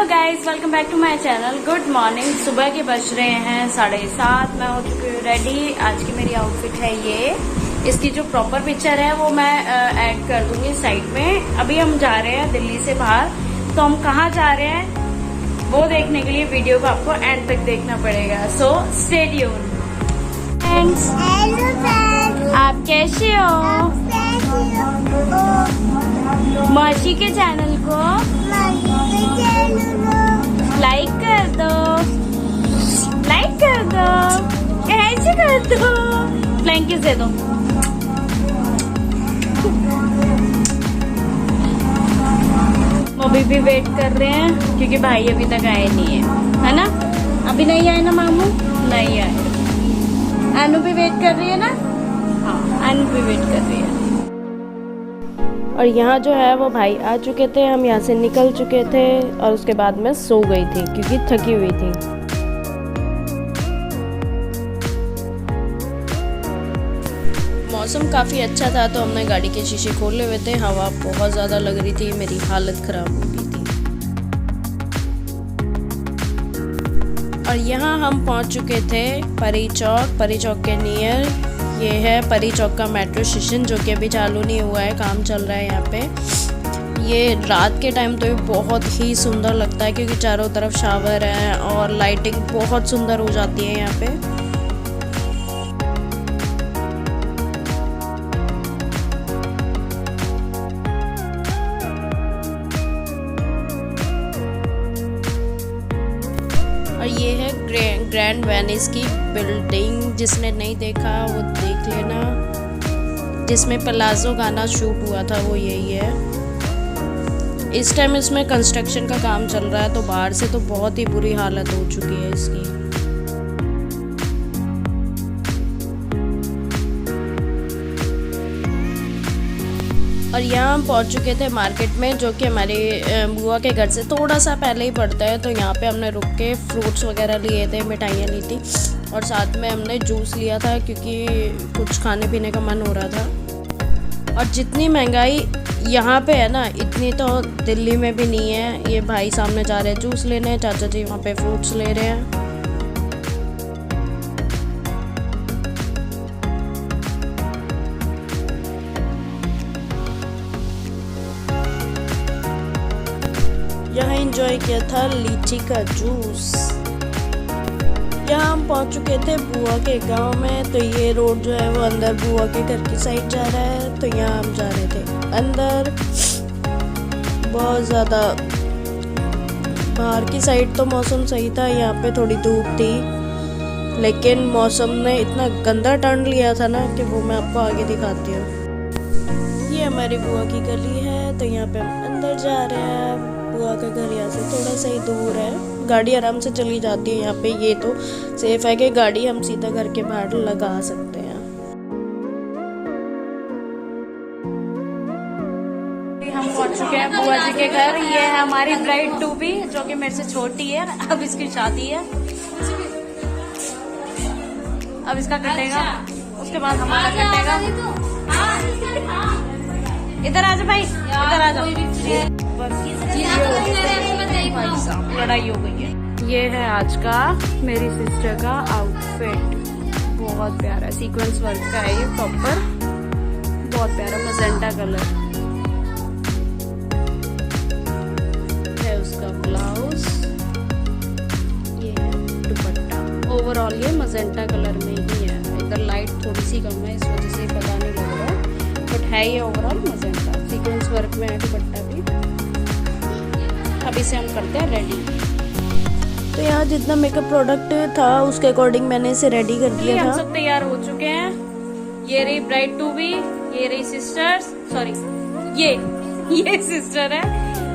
Hello guys, welcome back to my channel. Good morning. सुबह के बज रहे हैं 7:30। मैं हो चुकी हूँ रेडी। आज की मेरी आउटफिट है ये। इसकी जो प्रॉपर पिक्चर है वो मैं ऐड कर दूंगी साइड में। अभी हम जा रहे हैं दिल्ली से बाहर, तो हम कहाँ जा रहे हैं वो देखने के लिए वीडियो को आपको एंड तक देखना पड़ेगा। So stay tune. थैंक्स। आप कैसे हो? मौसी के चैनल को लाइक कर दो, लाइक कर दो, ऐसे कर दो, फ्लैंक किस दे दो। अभी भी वेट कर रहे हैं क्योंकि भाई अभी तक आए नहीं है ना? अभी नहीं आए ना मामू? नहीं आए। अनु भी वेट कर रही है ना? हाँ, अनु भी वेट कर रही है। और यहाँ जो है वो भाई आ चुके थे, हम यहाँ से निकल चुके थे और उसके बाद मैं सो गई थी क्योंकि थकी हुई थी। मौसम काफ़ी अच्छा था तो हमने गाड़ी के शीशे खोले हुए थे। हवा बहुत ज़्यादा लग रही थी, मेरी हालत ख़राब हो गई थी। और यहाँ हम पहुँच चुके थे परी चौक। परी चौक के नियर ये है परी चौक का मेट्रो स्टेशन, जो कि अभी चालू नहीं हुआ है, काम चल रहा है यहाँ पे। ये रात के टाइम तो ये बहुत ही सुंदर लगता है क्योंकि चारों तरफ शावर है और लाइटिंग बहुत सुंदर हो जाती है यहाँ पे। और ये है ग्रैंड वेनिस की बिल्डिंग। जिसने नहीं देखा वो देख लेना। जिसमें पलाजो गाना शूट हुआ था वो यही है। इस टाइम इसमें कंस्ट्रक्शन का काम चल रहा है तो बाहर से तो बहुत ही बुरी हालत हो चुकी है इसकी। और यहाँ हम पहुँच चुके थे मार्केट में, जो कि हमारे बुआ के घर से थोड़ा सा पहले ही पड़ता है। तो यहाँ पे हमने रुक के फ्रूट्स वगैरह लिए थे, मिठाइयाँ ली थी और साथ में हमने जूस लिया था क्योंकि कुछ खाने पीने का मन हो रहा था। और जितनी महंगाई यहाँ पे है ना, इतनी तो दिल्ली में भी नहीं है। ये भाई सामने जा रहे हैं जूस लेने, चाचा जी वहाँ पे फ्रूट्स ले रहे हैं। यहाँ एंजॉय किया था लीची का जूस। यहाँ हम पहुँच चुके थे बुआ के गांव में। तो ये रोड जो है वो अंदर बुआ के घर की साइड जा रहा है। तो यहाँ हम जा रहे थे अंदर। बहुत ज़्यादा बाहर की साइड तो मौसम सही था, यहाँ पे थोड़ी धूप थी, लेकिन मौसम ने इतना गंदा टर्न लिया था ना कि वो मैं आपको आगे दिखाती हूँ। ये हमारी बुआ की गली है। तो यहाँ पे हम अंदर जा रहे हैं। बुआ का घर यहाँ से थोड़ा सा ही दूर है, गाड़ी आराम से चली जाती है यहाँ पे। ये तो सेफ है कि गाड़ी हम सीधा घर के बाहर लगा सकते हैं। हम पहुंच चुके हैं बुआ जी के घर। ये है हमारी ब्राइड टू बी, जो कि मेरे से छोटी है। अब इसकी शादी है, अब इसका कटेगा, उसके बाद हमारा कटेगा। इधर आ जाओ भाई, इधर आ जाओ। लड़ाई हो गई है। ये है आज का मेरी सिस्टर का आउटफिट। बहुत प्यारा सीक्वेंस वर्क का है ये, प्रॉपर बहुत प्यारा मजेंटा कलर है उसका ब्लाउज। ये है दुपट्टा। ओवरऑल ये मजेंटा कलर में ही है। इधर लाइट थोड़ी सी कम है, इस वजह से पता नहीं लग रहा, बट है ये ओवरऑल मजेंटा। सीक्वेंस वर्क में है दुपट्टा भी। अब इसे हम करते हैं रेडी। तो यहाँ जितना मेकअप प्रोडक्ट था उसके अकॉर्डिंग मैंने इसे रेडी कर दिया था। हम सब तैयार हो चुके हैं। ये रही ब्राइड टू बी, ये रही सिस्टर्स, सॉरी ये सिस्टर है,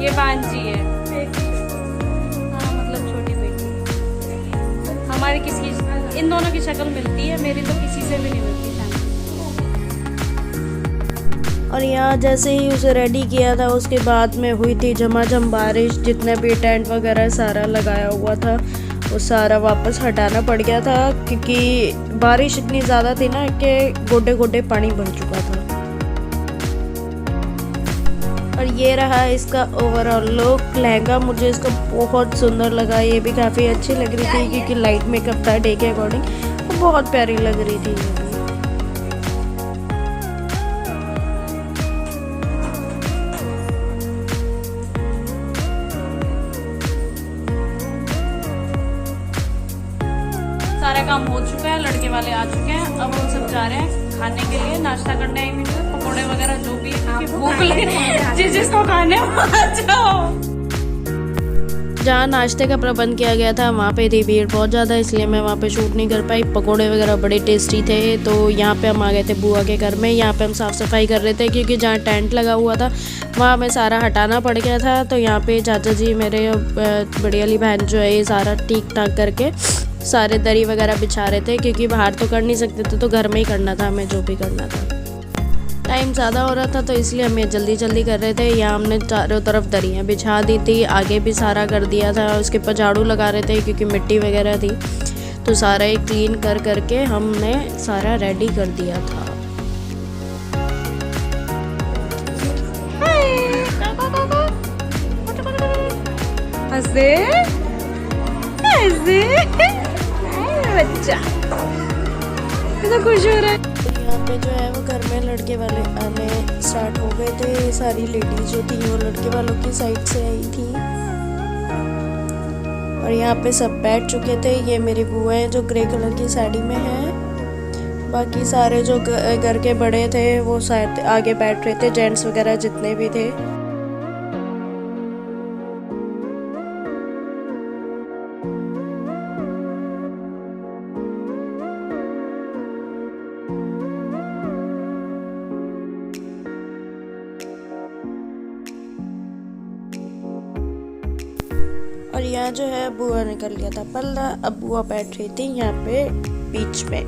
ये भांजी है। हाँ, मतलब छोटी बेटी। हमारी किसी इन दोनों की शक्ल मिलती है, मेरी तो किसी से भी नहीं मिलती। और यहाँ जैसे ही उसे रेडी किया था उसके बाद में हुई थी झमाझम बारिश। जितने भी टेंट वगैरह सारा लगाया हुआ था वो सारा वापस हटाना पड़ गया था क्योंकि बारिश इतनी ज़्यादा थी ना कि गोटे गोटे पानी भर चुका था। और ये रहा इसका ओवरऑल लुक। लहंगा मुझे इसका बहुत सुंदर लगा, ये भी काफ़ी अच्छी लग रही थी क्योंकि लाइट मेकअप था डे के अकॉर्डिंग, तो बहुत प्यारी लग रही थी ये भी। सारा काम हो चुका है, लड़के वाले आ चुके हैं, अब हम सब जा रहे हैं खाने के लिए, नाश्ता करने आएंगे, पकौड़े वगैरह जो भी भूख लगे जिसको खाने जाओ। जहाँ नाश्ते का प्रबंध किया गया था वहाँ पे थी भीड़ बहुत ज़्यादा, इसलिए मैं वहाँ पे शूट नहीं कर पाई। पकौड़े वगैरह बड़े टेस्टी थे। तो यहाँ पे हम आ गए थे बुआ के घर में। यहाँ पे हम साफ़ सफाई कर रहे थे क्योंकि जहाँ टेंट लगा हुआ था वहाँ हमें सारा हटाना पड़ गया था। तो यहाँ पे चाचा जी मेरे बड़ी वाली बहन जो है ये सारा ठीक ठाक करके सारे दरी वगैरह बिछा रहे थे क्योंकि बाहर तो कर नहीं सकते थे, तो घर में ही करना था हमें जो भी करना था। टाइम ज़्यादा हो रहा था तो इसलिए हम ये जल्दी जल्दी कर रहे थे। यहाँ हमने चारों तरफ दरियाँ बिछा दी थी, आगे भी सारा कर दिया था, उसके ऊपर झाड़ू लगा रहे थे क्योंकि मिट्टी वगैरह थी। तो सारा ही क्लीन कर करके हमने सारा रेडी कर दिया था। हंसे हंसे बच्चा तो खुश हो रहा है। यहाँ पे जो है वो घर में लड़के वाले आने स्टार्ट हो गए थे। सारी लेडीज जो थी वो लड़के वालों की साइड से आई थी और यहाँ पे सब बैठ चुके थे। ये मेरी बुआ है जो ग्रे कलर की साड़ी में है। बाकी सारे जो घर के बड़े थे वो शायद आगे बैठ रहे थे, जेंट्स वगैरह जितने भी थे। और यहाँ जो है बुआ निकल गया था पल्ला, अब बुआ बैठ रही थी यहाँ पे बीच में।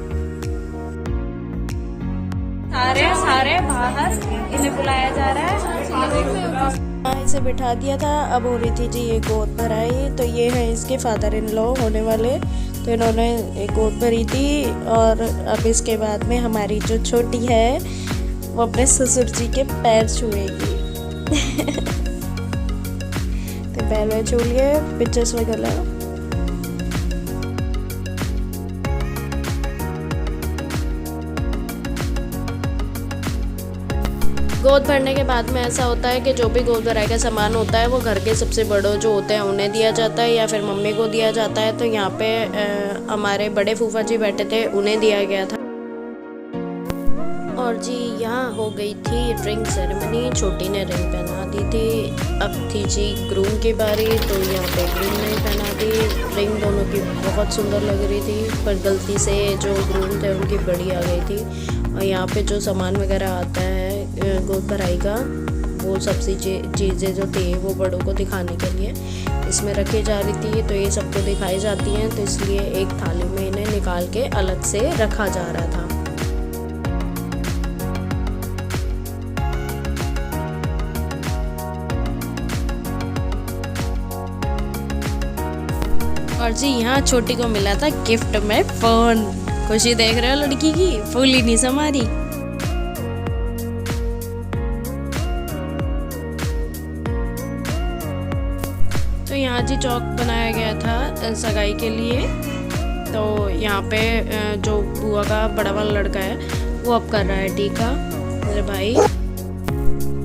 सारे बाहर इन्हें बुलाया जा रहा है। इसे बिठा दिया था, अब हो रही थी जी ये गोद भराई। तो ये है इसके फादर इन लॉ होने वाले, तो इन्होंने एक गोद भरी थी। और अब इसके बाद में हमारी जो छोटी है वो अपने ससुर जी के पैर छुएगी। पहले छू लिए पिक्चर्स वगैरह। गोद भरने के बाद में ऐसा होता है कि जो भी गोद भराई का सामान होता है वो घर के सबसे बड़े जो होते हैं उन्हें दिया जाता है या फिर मम्मी को दिया जाता है। तो यहाँ पे हमारे बड़े फूफा जी बैठे थे, उन्हें दिया गया था। और जी यहाँ हो गई थी ड्रिंक सेरेमनी, छोटी ने रिंग पहना दी थी। अब थी जी ग्रूम की बारी, तो यहाँ पे ग्रूम ने पहना दी रिंग। दोनों की बहुत सुंदर लग रही थी, पर गलती से जो ग्रूम थे उनकी बड़ी आ गई थी। और यहाँ पे जो सामान वगैरह आता है गोद भराई का, वो सबसे चीज़ें जो थी वो बड़ों को दिखाने के लिए इसमें रखी जा रही थी। तो ये सबको दिखाई जाती हैं, तो इसलिए एक थाली में इन्हें निकाल के अलग से रखा जा रहा था। और जी यहाँ छोटी को मिला था गिफ्ट में फोन। खुशी देख रहे हो लड़की की, फूल ही नहीं समारी। तो यहाँ जी चौक बनाया गया था सगाई के लिए। तो यहाँ पे जो बुआ का बड़ा वाला लड़का है वो अब कर रहा है टीका। मेरे भाई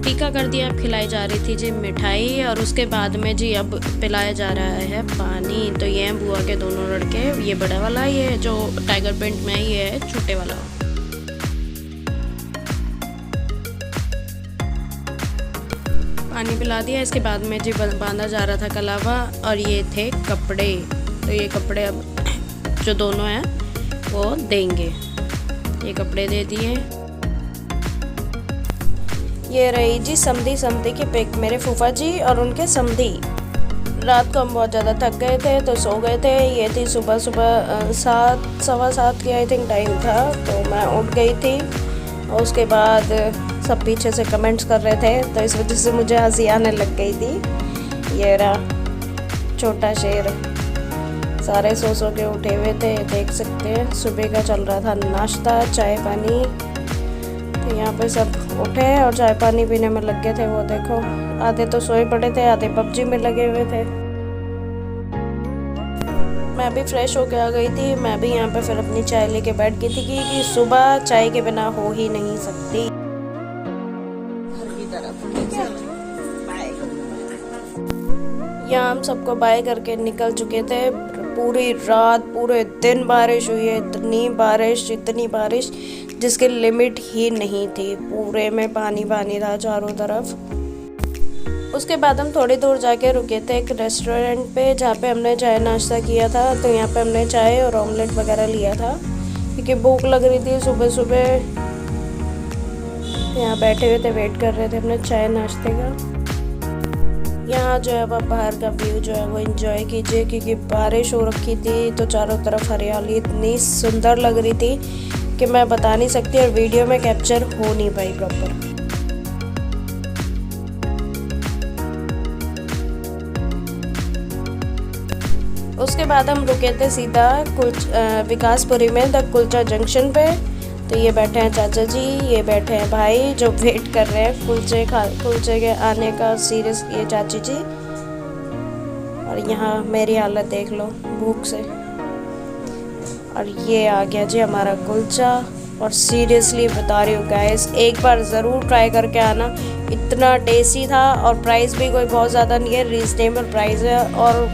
टीका कर दिया, अब खिलाई जा रही थी जी मिठाई। और उसके बाद में जी अब पिलाया जा रहा है पानी। तो ये हैं बुआ के दोनों लड़के, ये बड़ा वाला, ये जो टाइगर प्रिंट में है, ये है छोटे वाला। पानी पिला दिया, इसके बाद में जी बांधा जा रहा था कलावा। और ये थे कपड़े, तो ये कपड़े अब जो दोनों हैं वो देंगे। ये कपड़े दे दिए। ये रही जी समधी की पिक, मेरे फूफा जी और उनके समधी। रात को हम बहुत ज़्यादा थक गए थे तो सो गए थे। ये थी सुबह 7:15 की आई थिंक टाइम था, तो मैं उठ गई थी। और उसके बाद सब पीछे से कमेंट्स कर रहे थे, तो इस वजह से मुझे हंसी आने लग गई थी। ये रहा छोटा शेर, सारे सो के उठे हुए थे, देख सकते हैं। सुबह का चल रहा था नाश्ता, चाय पानी। तो यहाँ पे सब उठे और चाय पानी पीने में लग गए थे। वो देखो आधे तो सोए पड़े थे, आधे पबजी में लगे हुए थे। मैं भी फ्रेश होके आ गई थी। मैं भी यहाँ पे फिर अपनी चाय लेके बैठ गई थी कि सुबह चाय के बिना हो ही नहीं सकती। यहाँ हम सबको बाय करके निकल चुके थे। पूरी रात पूरे दिन बारिश हुई है, इतनी बारिश जिसकी लिमिट ही नहीं थी। पूरे में पानी पानी था चारों तरफ। उसके बाद हम थोड़ी दूर जाके रुके थे एक रेस्टोरेंट पे, जहाँ पे हमने चाय नाश्ता किया था। तो यहाँ पे हमने चाय और ऑमलेट वगैरह लिया था क्योंकि भूख लग रही थी सुबह सुबह। यहाँ बैठे हुए थे, वेट कर रहे थे अपने चाय नाश्ते का। यहाँ जो है आप बाहर का व्यू जो है वो एंजॉय कीजिए क्योंकि बारिश हो रखी थी तो चारों तरफ हरियाली इतनी सुंदर लग रही थी कि मैं बता नहीं सकती और वीडियो में कैप्चर हो नहीं पाई प्रॉपर। उसके बाद हम रुके थे सीधा विकासपुरी में द कुलचा जंक्शन पे। तो ये बैठे हैं चाचा जी, ये बैठे हैं भाई जो वेट कर रहे हैं कुलचे के आने का। सीरियस ये चाची जी। और यहाँ मेरी हालत देख लो भूख से। और ये आ गया जी हमारा कुलचा। और सीरियसली बता रही हूँ गाइस, एक बार ज़रूर ट्राई करके आना। इतना टेस्टी था और प्राइस भी कोई बहुत ज़्यादा नहीं है, रीजनेबल प्राइस है। और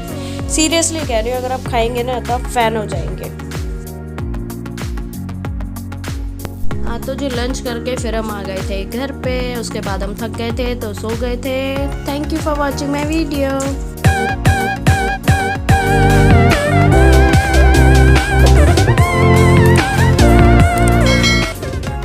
सीरियसली कह रही हूँ अगर आप खाएंगे ना तो आप फैन हो जाएंगे। हाँ तो जी लंच करके फिर हम आ गए थे घर पे। उसके बाद हम थक गए थे तो सो गए थे। Thank you for watching my video.